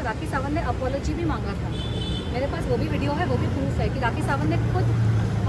राखी सावंत ने अपॉलॉजी भी मांगा था। मेरे पास वो भी वीडियो है, वो भी प्रूफ है कि राखी सावंत ने खुद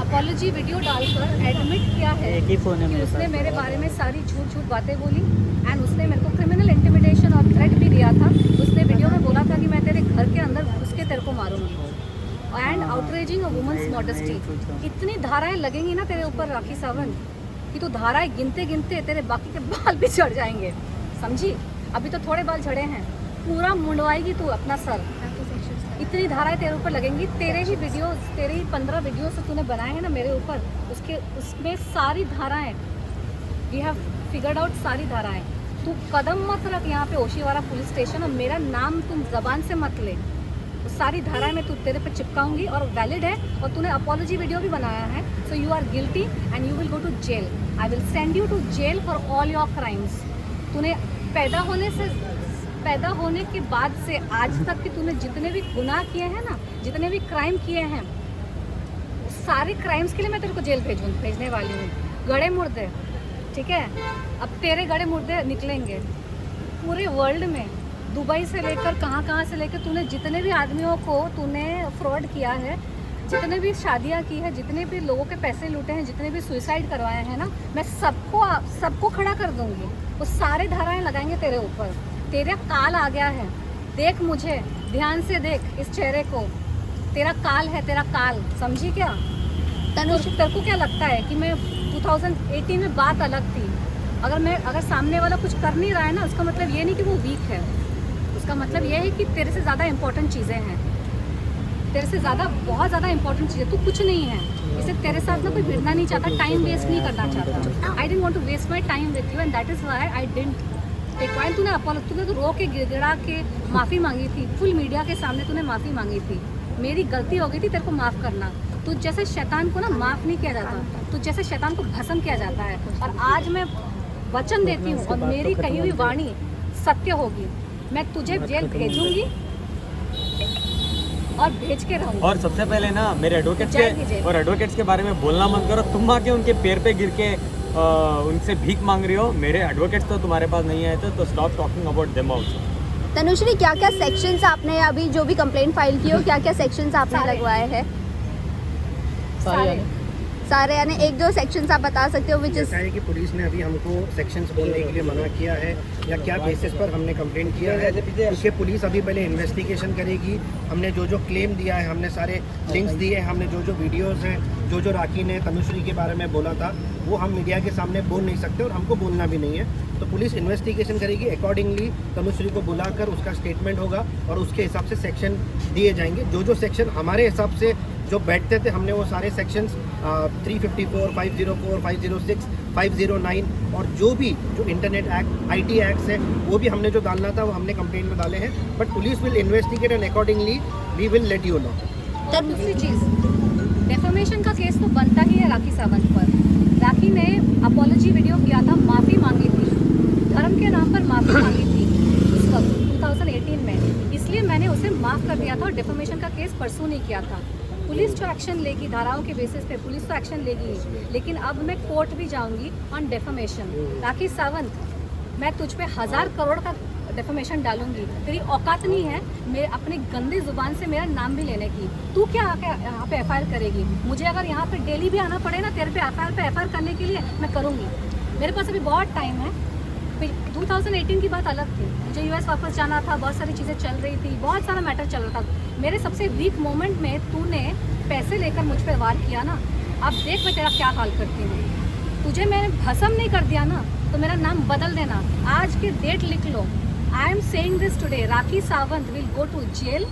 अपॉलॉजी वीडियो डालकर एडमिट किया है एक ही फोन है कि मेरे उसने पास। मेरे बारे में सारी झूठ बातें बोली एंड उसने मेरे को क्रिमिनल इंटिमिडेशन और थ्रेट भी दिया था। उसने वीडियो में बोला था कि मैं तेरे घर के अंदर घुस के तेरे को मारूंगी and outraging a woman's modesty. इतनी धाराएं लगेंगी ना तेरे ऊपर राखी सावंत कि तो धाराएं गिनते गिनते तेरे बाकी के बाल भी झड़ जाएंगे, समझी? अभी तो थोड़े बाल झड़े हैं, पूरा मुंडवाएगी तू अपना सर। इतनी धाराएं तेरे ऊपर लगेंगी। तेरे ही वीडियो, तेरे ही 15 वीडियो से तूने बनाए हैं ना मेरे ऊपर, उसमें सारी धाराएं वी हैव फिगर्ड आउट, सारी धाराएं। तू कदम मत रख यहाँ पे ओशीवाड़ा पुलिस स्टेशन और मेरा नाम तुम जबान से मत ले। तो सारी धाराएं मैं तेरे पे चिपकाऊंगी और वैलिड है, और तूने अपॉलॉजी वीडियो भी बनाया है। So you are guilty and you will go to jail. I will send you to jail for all your crimes. तूने पैदा होने के बाद से आज तक कि तूने जितने भी गुनाह किए हैं ना, जितने भी क्राइम किए हैं, सारे क्राइम्स के लिए मैं तेरे को जेल भेजने वाली हूँ। गड़े मुर्दे, ठीक है? अब तेरे गड़े मुर्दे निकलेंगे पूरे वर्ल्ड में, दुबई से लेकर कहाँ से लेकर तूने जितने भी आदमियों को तूने फ्रॉड किया है, जितने भी शादियाँ की है, जितने भी लोगों के पैसे लूटे हैं, जितने भी सुसाइड करवाए हैं ना, मैं सबको खड़ा कर दूंगी। वो सारे धाराएं लगाएंगे तेरे ऊपर। तेरा काल आ गया है, देख मुझे, ध्यान से देख इस चेहरे को। तेरा काल है, तेरा काल, समझी क्या? तेरे को क्या लगता है कि मैं 2018 में बात अलग थी? अगर सामने वाला कुछ कर नहीं रहा है ना, उसका मतलब ये नहीं कि वो वीक है। उसका मतलब ये है कि तेरे से ज़्यादा इंपॉर्टेंट चीज़ें हैं, तेरे से ज़्यादा, बहुत ज़्यादा इंपॉर्टेंट चीज़ें। तू कुछ नहीं है, इसे तेरे साथ ना कोई भिड़ना नहीं चाहता, टाइम वेस्ट नहीं करना चाहता। I didn't want to waste my time with you and that is why I didn't take point. तूने तो रो के गिड़गिड़ा के माफ़ी मांगी थी, फुल मीडिया के सामने तूने माफ़ी मांगी थी। मेरी गलती हो गई थी, तेरे को माफ़ करना। तुझ जैसे शैतान को ना माफ़ नहीं किया जाता, तुझ जैसे शैतान को भस्म किया जाता है। और आज मैं वचन देती हूँ और मेरी कही हुई वाणी सत्य होगी, मैं तुझे जेल भेजूंगी और भेज के रहूंगी। और सबसे पहले ना मेरे एडवोकेट्स के बारे में बोलना मत करो। तुम आके उनके पैर पे गिर के उनसे भीख मांग रही हो। मेरे एडवोकेट्स तो तुम्हारे पास नहीं आए थे, तो stop talking about them also. Tanushree, क्या क्या सेक्शंस आपने अभी जो भी कंप्लेंट फाइल की हो, क्या क्या सेक्शंस आपने लगवाए हैं? सारे यानी एक दो सेक्शंस आप बता सकते हो विच इज? है कि पुलिस ने अभी हमको सेक्शंस बोलने के लिए मना किया है या क्या बेसिस पर हमने कंप्लेंट किया है, क्योंकि पुलिस अभी पहले इन्वेस्टिगेशन करेगी। हमने जो क्लेम दिया है, हमने सारे लिंक्स दिए हैं, हमने जो वीडियोस हैं, जो राखी ने तनुश्री के बारे में बोला था, वो हम मीडिया के सामने बोल नहीं सकते और हमको बोलना भी नहीं है। तो पुलिस इन्वेस्टिगेशन करेगी, अकॉर्डिंगली तनुश्री को बुलाकर उसका स्टेटमेंट होगा और उसके हिसाब से सेक्शन दिए जाएंगे। जो सेक्शन हमारे हिसाब से जो बैठते थे, हमने वो सारे सेक्शंस 354, 504, 506, 509 और जो इंटरनेट एक्ट, IT एक्ट्स है, वो भी हमने जो डालना था वो हमने कंप्लेंट में डाले हैं। But police will investigate and accordingly we will let you know. तो दूसरी चीज़, डेफेमेशन का केस तो बनता ही है राखी सावंत पर। राखी ने अपॉलॉजी वीडियो किया था, माफ़ी मांगी थी, धर्म के नाम पर माफ़ी मांगी थी उस वक्त 2018 में, इसलिए मैंने उसे माफ़ कर दिया था और डेफेमेशन का केस परसू नहीं किया था। पुलिस जो एक्शन लेगी धाराओं के बेसिस पे, पुलिस तो एक्शन लेगी, लेकिन अब मैं कोर्ट भी जाऊंगी ऑन डेफेमेशन। राखी सावंत, मैं तुझ पे 1000 करोड़ का डेफेमेशन डालूंगी। तेरी औकात नहीं है मेरे अपनी गंदी जुबान से मेरा नाम भी लेने की। तू क्या यहाँ पे FIR करेगी? मुझे अगर यहाँ पे डेली भी आना पड़े ना तेरे पे FIR करने के लिए, मैं करूँगी। मेरे पास अभी बहुत टाइम है। 2018 की बात अलग थी, मुझे US वापस जाना था, बहुत सारी चीज़ें चल रही थी, बहुत सारा मैटर चल रहा था। मेरे सबसे वीक मोमेंट में तूने पैसे लेकर मुझ पर वार किया ना, अब देख मैं तेरा क्या हाल करती हूँ। तुझे मैंने भस्म नहीं कर दिया ना, तो मेरा नाम बदल देना। आज की डेट लिख लो। I am saying this today, Rakhi Sawant will go to jail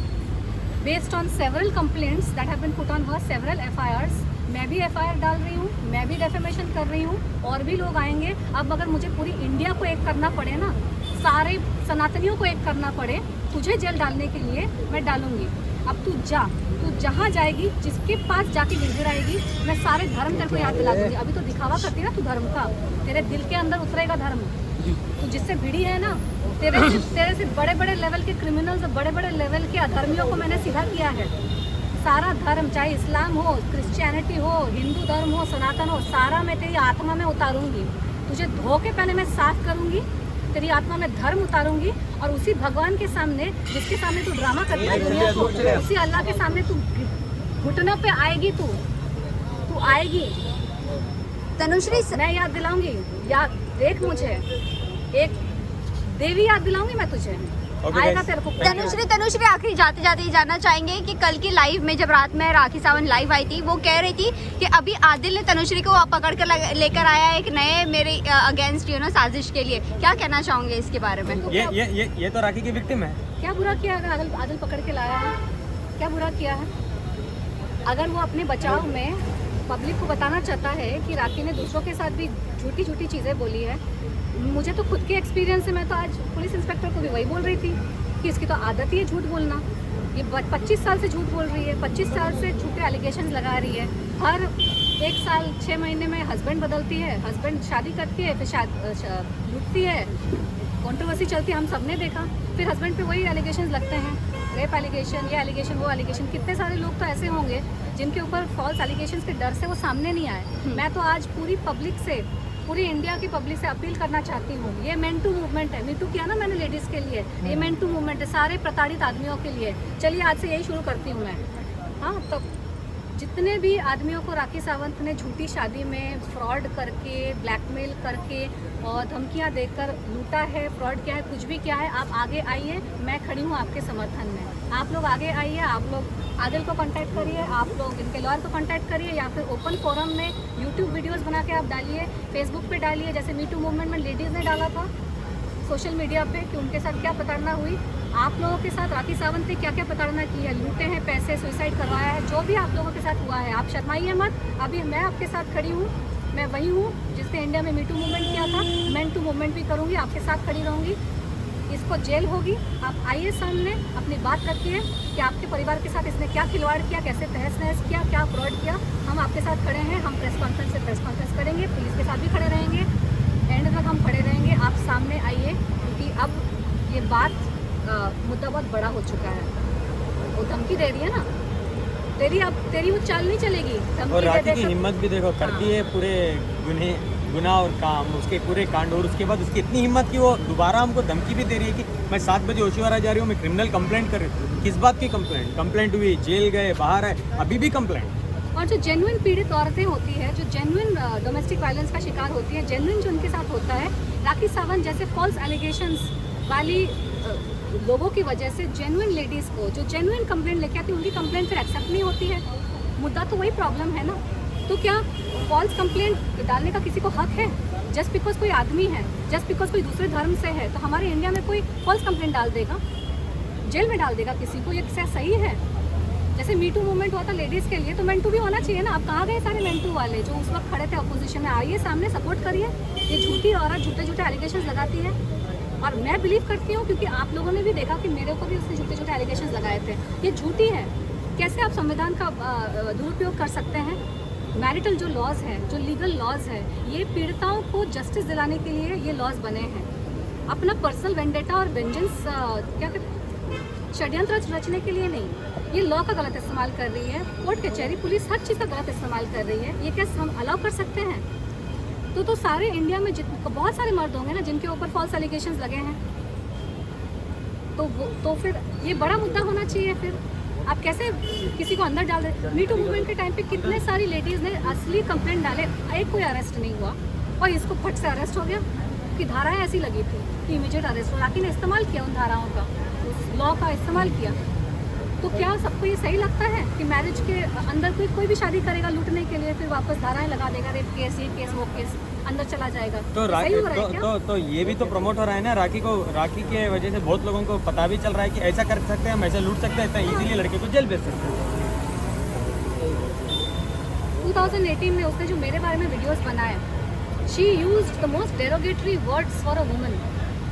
based on several complaints that have been put on her, several FIRs। मैं भी FIR डाल रही हूँ, मैं भी डेफेमेशन कर रही हूँ, और भी लोग आएंगे। अब अगर मुझे पूरी इंडिया को एक करना पड़े ना, सारे सनातनियों को एक करना पड़े तुझे जेल डालने के लिए, मैं डालूंगी। अब तू जहाँ जाएगी, जिसके पास जाके गिड़गिड़ाएगी, मैं सारे धर्म तेरे को याद दिला दूंगी। अभी तो दिखावा करती ना तू धर्म का, तेरे दिल के अंदर उतरेगा धर्म। तू जिससे भिड़ी है ना, तेरे से बड़े बड़े लेवल के क्रिमिनल्स, बड़े बड़े लेवल के अधर्मियों को मैंने सीधा किया है। सारा धर्म, चाहे इस्लाम हो, क्रिश्चियनिटी हो, हिंदू धर्म हो, सनातन हो, सारा मैं तेरी आत्मा में उतारूंगी। तुझे धो के पहले मैं साफ करूंगी, तेरी आत्मा में धर्म उतारूंगी और उसी भगवान के सामने, जिसके सामने तू ड्रामा करती है दुनिया को, उसी अल्लाह के सामने तू घुटनों पे आएगी, तू आएगी। तनुश्री मैं याद दिलाऊंगी, याद देख, मुझे एक देवी याद दिलाऊंगी मैं तुझे। Okay, आएगा guys. तेरे को। तनुश्री आखिरी जाते जाते ये जानना चाहेंगे कि कल की लाइव में जब रात में राखी सावंत लाइव आई थी, वो कह रही थी कि अभी आदिल ने तनुश्री को पकड़ कर लेकर आया एक नए मेरे अगेंस्ट साजिश के लिए। क्या कहना चाहोगे इसके बारे में? ये तो राखी की विक्टिम है। क्या बुरा किया अगर आदिल पकड़ के लाया है? क्या बुरा किया है? अगर वो अपने बचाव में पब्लिक को बताना चाहता है कि राखी ने दूसरों के साथ भी झूठी झूठी चीज़ें बोली है, मुझे तो खुद के एक्सपीरियंस से, मैं तो आज पुलिस इंस्पेक्टर को भी वही बोल रही थी कि इसकी तो आदत ही है झूठ बोलना। ये 25 साल से झूठ बोल रही है, 25 साल से झूठे एलिगेशन लगा रही है। हर 1 साल 6 महीने में हस्बैंड बदलती है, हस्बैंड शादी करती है, फिर लुटती है, कंट्रोवर्सी चलती है, हम सब ने देखा। फिर हस्बैंड पे वही एलिगेशन लगते हैं, रेप एलिगेशन, ये एलिगेशन, वो एलिगेशन। कितने सारे लोग तो ऐसे होंगे जिनके ऊपर फॉल्स एलिगेशन के डर से वो सामने नहीं आए। मैं तो आज पूरी पब्लिक से, पूरी इंडिया की पब्लिक से अपील करना चाहती हूँ, ये मेन टू मूवमेंट है। मी टू किया ना मैंने लेडीज़ के लिए, ये मेन टू मूवमेंट है सारे प्रताड़ित आदमियों के लिए। चलिए आज से यही शुरू करती हूँ मैं। हाँ, तो जितने भी आदमियों को राखी सावंत ने झूठी शादी में फ्रॉड करके, ब्लैकमेल करके और धमकियाँ देकर लूटा है, फ्रॉड किया है, कुछ भी किया है, आप आगे आइए, मैं खड़ी हूँ आपके समर्थन में। आप लोग आगे आइए, आप लोग आदिल को कांटेक्ट करिए, आप लोग इनके लॉयर को कांटेक्ट करिए, या फिर ओपन फोरम में यूट्यूब वीडियोस बना के आप डालिए, फेसबुक पे डालिए, जैसे मी टू मूवमेंट में लेडीज़ ने डाला था सोशल मीडिया पे कि उनके साथ क्या प्रताड़ना हुई। आप लोगों के साथ राखी सावंत ने क्या क्या प्रताड़ना की है, लूटे हैं पैसे, सुसाइड करवाया है, जो भी आप लोगों के साथ हुआ है, आप शर्माइए मत। अभी मैं आपके साथ खड़ी हूँ, मैं वही हूँ जिसने इंडिया में मी टू मूवमेंट किया था, मेन टू मूवमेंट भी करूँगी, आपके साथ खड़ी रहूँगी। इसको जेल होगी, आप आइए सामने, अपनी बात रखिए कि आपके परिवार के साथ इसने क्या खिलवाड़ किया, कैसे तहस नहस किया, क्या फ्रॉड किया। हम आपके साथ खड़े हैं, हम प्रेस कॉन्फ्रेंस से प्रेस कॉन्फ्रेंस करेंगे, पुलिस के साथ भी खड़े रहेंगे, एंड तक हम खड़े रहेंगे। आप सामने आइए, क्योंकि अब ये बात मुद्दा बहुत बड़ा हो चुका है। वो धमकी दे रही है ना, तेरी वो चाल नहीं चलेगी। और राखी की हिम्मत भी देखो, करती है पूरे गुनाह और काम, उसके पूरे कांड, और उसके बाद उसकी इतनी हिम्मत कि वो दोबारा हमको धमकी भी दे रही है कि मैं 7 बजे ओशिवारा जा रही हूँ, मैं क्रिमिनल कंप्लेंट कर रही हूँ। किस बात की कंप्लेंट हुई, जेल गए, बाहर है, अभी भी कंप्लेंट। और जो जेन्युइन पीड़ित औरतें होती है, जो जेन्युइन डोमेस्टिक वायलेंस का शिकार होती है, जेन्युइन जो उनके साथ होता है, राखी सावंत जैसे फॉल्स एलिगेशंस वाली लोगों की वजह से जेन्युइन लेडीज़ को जो जेन्युइन कंप्लेंट लेके आती है, उनकी कंप्लेंट फिर एक्सेप्ट नहीं होती है। मुद्दा तो वही प्रॉब्लम है ना। तो क्या फॉल्स कंप्लेंट डालने का किसी को हक है? जस्ट बिकॉज कोई आदमी है, जस्ट बिकॉज कोई दूसरे धर्म से है, तो हमारे इंडिया में कोई फॉल्स कंप्लेंट डाल देगा, जेल में डाल देगा किसी को? ये सही है? जैसे मी टू मूवमेंट हुआ था लेडीज़ के लिए, तो मेन टू भी होना चाहिए ना। आप कहाँ गए सारे मेन टू वाले जो उस वक्त खड़े थे अपोजिशन में? आइए सामने, सपोर्ट करिए। ये झूठी औरत झूठे झूठे एलिगेशन लगाती है, और मैं बिलीव करती हूँ, क्योंकि आप लोगों ने भी देखा कि मेरे ऊपर भी उसने झूठे झूठे एलिगेशन लगाए थे। ये झूठी है। कैसे आप संविधान का दुरुपयोग कर सकते हैं? मैरिटल जो लॉज हैं, जो लीगल लॉज है, ये पीड़िताओं को जस्टिस दिलाने के लिए ये लॉज बने हैं। अपना पर्सनल वेंडेटा और वेंजेंस क्या कहते हैं, षड्यंत्र रचने के लिए नहीं। ये लॉ का गलत इस्तेमाल कर रही है, कोर्ट कचहरी पुलिस हर चीज़ का गलत इस्तेमाल कर रही है। ये कैसे हम अलाउ कर सकते हैं? तो सारे इंडिया में बहुत सारे मर्द होंगे ना जिनके ऊपर फॉल्स एलिगेशंस लगे हैं, तो फिर ये बड़ा मुद्दा होना चाहिए। फिर आप कैसे किसी को अंदर डाल रहे? मी टू मूवमेंट के टाइम पे कितने सारी लेडीज़ ने असली कंप्लेंट डाले, एक कोई अरेस्ट नहीं हुआ, और इसको फट से अरेस्ट हो गया कि धाराएं ऐसी लगी थी कि इमीडिएट अरेस्ट हो। राखी ने इस्तेमाल किया उन धाराओं का, उस लॉ का इस्तेमाल किया। तो क्या सबको ये सही लगता है कि मैरिज के अंदर कोई भी शादी करेगा लूटने के लिए, फिर वापस धाराएं लगा देगा, रेप केस, ये केस, वो केस, अंदर चला जाएगा? तो तो ये भी तो प्रमोट हो रहा है ना। राखी के वजह से बहुत लोगों को पता भी चल रहा है कि ऐसा कर सकते हैं, हम ऐसा लूट सकते हैं, इतना इजीली लड़के को जेल भेज सकते हैं। 2018 में उसने जो मेरे बारे में वीडियोस बनाए, she used the most derogatory words for a woman,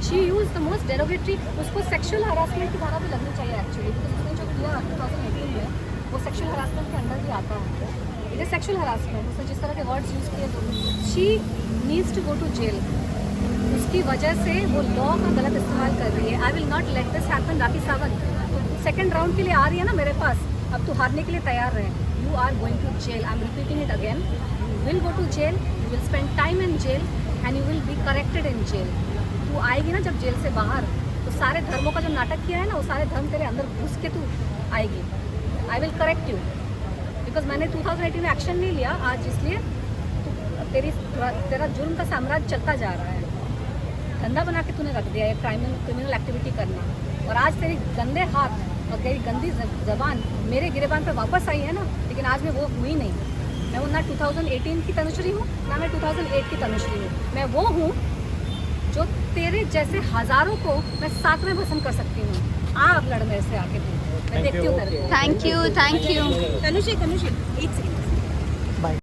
she used the most derogatory. उसको सेक्सुअल हरासमेंट की धारा भी लगनी चाहिए एक्चुअली, बिकॉज उसने जो किया 2018 में वो सेक्सुअल हरासमेंट के अंदर भी आता है। It is sexual harassment. उसने जिस तरह के वर्ड्स यूज़ किए, she needs to go to jail. उसकी वजह से वो लॉ का गलत इस्तेमाल कर रही है। I will not let this happen. Rakhi Sawant second round के लिए आ रही है ना मेरे पास, अब तो हारने के लिए तैयार रहे। You are going to jail, I am repeating it again, you will go to jail, you will spend time in jail and you will be corrected in jail. तू आएगी ना जब जेल से बाहर, तो सारे धर्मों का जो नाटक किया है ना, वो सारे धर्म तेरे अंदर घुस के तू आएगी। I will correct you, because मैंने 2018 में एक्शन नहीं लिया आज, इसलिए तेरा जुर्म का साम्राज्य चलता जा रहा है। धंधा बना के तूने रख दिया है क्रिमिनल एक्टिविटी करना, और आज तेरी गंदे हाथ और तेरी गंदी जबान मेरे गिरेबान पे वापस आई है ना, लेकिन आज मैं वो हुई नहीं। मैं वो ना 2018 की तनुश्री हूँ, ना मैं 2008 की तनुश्री हूँ। मैं वो हूँ जो तेरे जैसे हजारों को मैं साथ में भस्म कर सकती हूँ। आ अब लड़ मेरे से आके तू, मैं देखती हूँ तेरे को। Thank you. तनुश्री एक सेकंड